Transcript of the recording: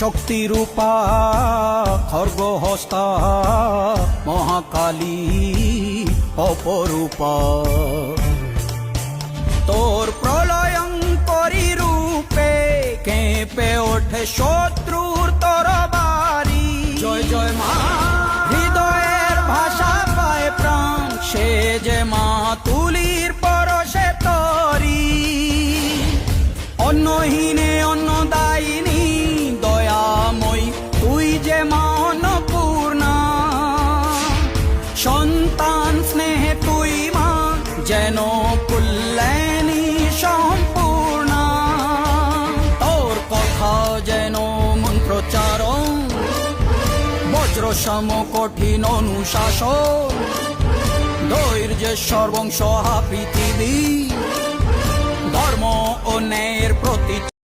শক্তিরূপা খর্গহস্তা মহাকালী অপরূপা, তোর প্রলয়ঙ্করী রূপে কেঁপে ওঠে শত্রুর তরবারি। জয় জয় মা, হৃদয়ের ভাষা পায় প্রাণ, সে যে মা তুলির পরশে তরি। অন্নহীনে অন্নদায়িনী দয়াময়ী, তুই যে মা অন্নপূর্ণা। সন্তান স্নেহে তুই মা যেন কল্যাণী সম্পূর্ণা। তোর কথা যেন মন্ত্রোচ্চারণ, বজ্র সম কঠিন অনুশাসন। ধৈর্যের সর্বংসহা পৃথিবী, ধর্ম ও ন্যায়ের প্রতি